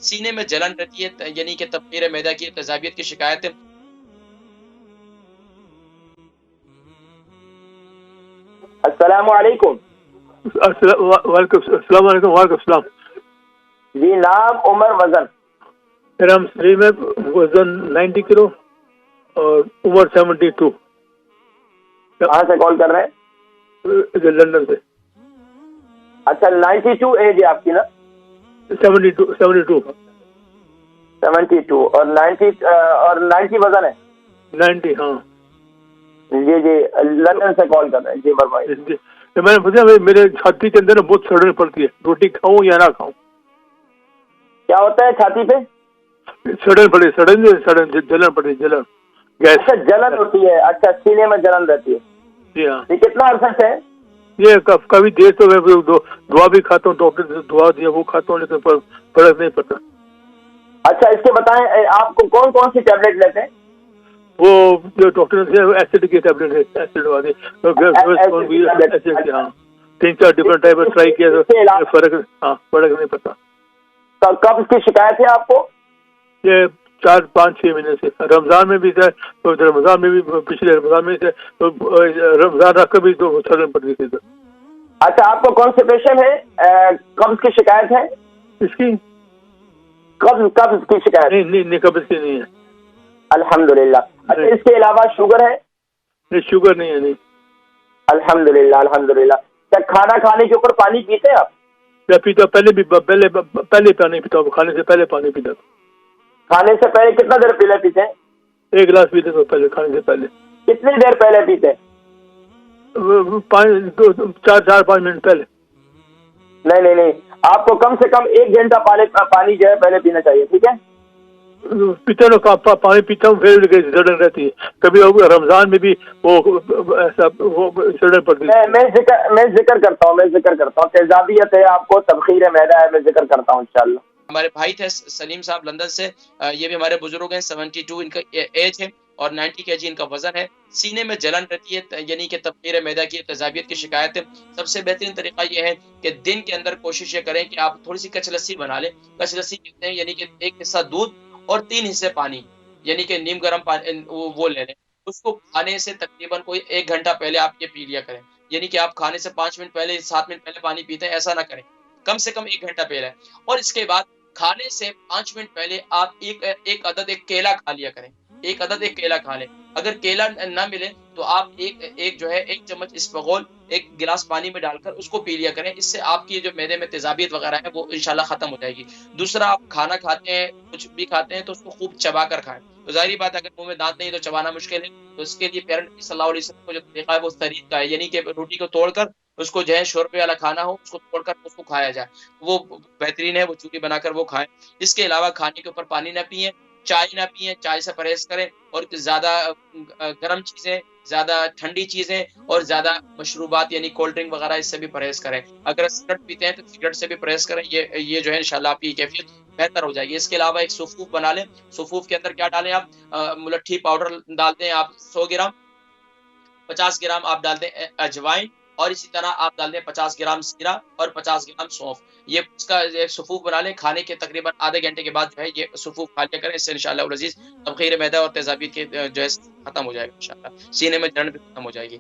सीने में जलन रहती है, यानी कि तबखीर मैदा की, तेजाबियत की शिकायत है। अस्सलामु अलैकुम। वालेकुम सलाम। जी, नाम, उम्र, वजन? मेरा नाम सलीम है, वजन 90 किलो और उम्र 72। कहाँ से कॉल कर रहे हैं? लंदन से। अच्छा, 92 एज है आपकी ना? 72 72 72 और 90 वजन है? 90, हाँ जी जी, लंदन से कॉल कर रहे हैं जी, फरमाइए। जी। तो मैंने पूछा मेरे छाती के अंदर ना बहुत सड़न पड़ती है, रोटी खाऊं या ना खाऊं। क्या होता है छाती पे? सड़न पड़ी, जलन पड़ी, जलन, गैस। अच्छा, जलन होती है। अच्छा, सीने में जलन रहती है। जी हाँ। ये कितना अरसा से है? ये कभी देर तो मैं दवा भी खाता हूँ, डॉक्टर ने दवा दिया वो खाता हूँ, लेकिन फर्क नहीं पड़ता। अच्छा, इसके बताएं, आपको कौन कौन सी टैबलेट लेते हैं? वो जो डॉक्टर ने एसिड की टैबलेट है, एसिड वाली, एसिड की, हाँ 3-4 डिफरेंट टाइप ट्राई किया तो फर्क नहीं पड़ता। तो कब्ज की शिकायत है आपको? ये 4-5-6 महीने से, रमजान में भी था, तो रमजान में भी, पिछले रमजान में से, तो रमजान रख भी तो सड़न पड़ गई थी। अच्छा, आपको कॉन्स्टिपेशन है, कब्ज की शिकायत है? इसकी कब्ज की शिकायत? नहीं, कब्ज की नहीं है, अल्हम्दुलिल्लाह। अच्छा, इसके अलावा शुगर है? नहीं, शुगर नहीं है, नहीं। अल्हम्दुलिल्लाह अल्हम्दुलिल्लाह। क्या खाना खाने के ऊपर पानी पीते हैं आप? मैं पीता, पहले पानी पीता हूँ, खाने से पहले पानी पीता था। खाने से पहले कितना देर पहले पीते हैं? 1 गिलास पीते तो पहले, खाने से पहले। कितनी देर पहले पीते हैं? 4-5 मिनट पहले। नहीं नहीं नहीं, आपको कम से कम 1 घंटा पानी जो है पहले पीना चाहिए, ठीक है? पीता तो पानी पीता हूँ, फिर सड़न रहती है। कभी रमजान में भी वो ऐसा वो सड़न पड़ती है। मैं जिक्र करता हूँ तेजाबियत है आपको, तबखीर मैदा है, मैं जिक्र करता हूँ इंशाल्लाह। हमारे भाई थे सलीम साहब लंदन से, ये भी हमारे बुजुर्ग हैं, 72 इनका एज है और 90 kg इनका वजन है। सीने में जलन रहती है, यानी कि तबखीर मैदा की, तेजाबियत की शिकायत है। सबसे बेहतरीन तरीका ये है कि दिन के अंदर कोशिश ये करें कि आप थोड़ी सी कचलस्सी बना लें। कचलस्सी कहते हैं, यानी कि 1 हिस्सा दूध और 3 हिस्से पानी, यानी कि नीम गर्म पानी वो ले लें। उसको खाने से तकरीबन कोई 1 घंटा पहले आप ये पी लिया करें। यानी कि आप खाने से 5 मिनट पहले, 7 मिनट पहले पानी पीते हैं, ऐसा ना करें। कम से कम 1 घंटा पहले। और इसके बाद खाने से 5 मिनट पहले आप एक अदद एक केला खा लिया करें। एक अदद एक केला खा लें। अगर केला ना मिले तो आप एक जो है 1 चम्मच इसबगोल 1 गिलास पानी में डालकर उसको पी लिया करें। इससे आपकी जो मैदे में तेजाबियत वगैरह है वो इंशाल्लाह खत्म हो जाएगी। दूसरा, आप खाना खाते हैं, कुछ भी खाते हैं तो उसको खूब चबा कर खाएं। तो जाहिर बात है, अगर मुंह में दांत नहीं तो चबाना मुश्किल है। तो इसके लिए प्यारे नबी सल्लल्लाहु अलैहि वसल्लम का जो तरीका है वो तरीका का है, यानी कि रोटी को तोड़कर उसको जो है शोरबे वाला खाना हो, उसको तोड़कर उसको खाया जाए। वो बेहतरीन है, वो चूरी बनाकर वो खाएं। इसके अलावा खाने के ऊपर पानी ना पिए, चाय ना पिए, चाय से परहेज करें। और ज्यादा गर्म चीजें, ज्यादा ठंडी चीजें और ज्यादा मशरूबात यानी कोल्ड ड्रिंक वगैरह, इससे भी परहेज करें। अगर सिगरेट पीते हैं तो सिगरेट से भी परहेज करें। ये जो है इंशाल्लाह आपकी कैफियत बेहतर हो जाएगी। इसके अलावा एक सुफूफ बना लें। सुफूफ के अंदर क्या डालें आप, मुलट्ठी पाउडर डालते हैं आप 100 ग्राम, 50 ग्राम आप डाल दें अजवाइन, और इसी तरह आप डाल दें 50 ग्राम जीरा और 50 ग्राम सौंफ। ये उसका एक सुफूफ बना लें। खाने के तकरीबन आधे घंटे के बाद जो है ये सुफूफ खा लिया करें। इससे इंशाल्लाह अज़ीज़ तबखीर मैदा और तेजाबियत के जो है खत्म हो जाएगा इंशाल्लाह। सीने में जलन भी खत्म हो जाएगी।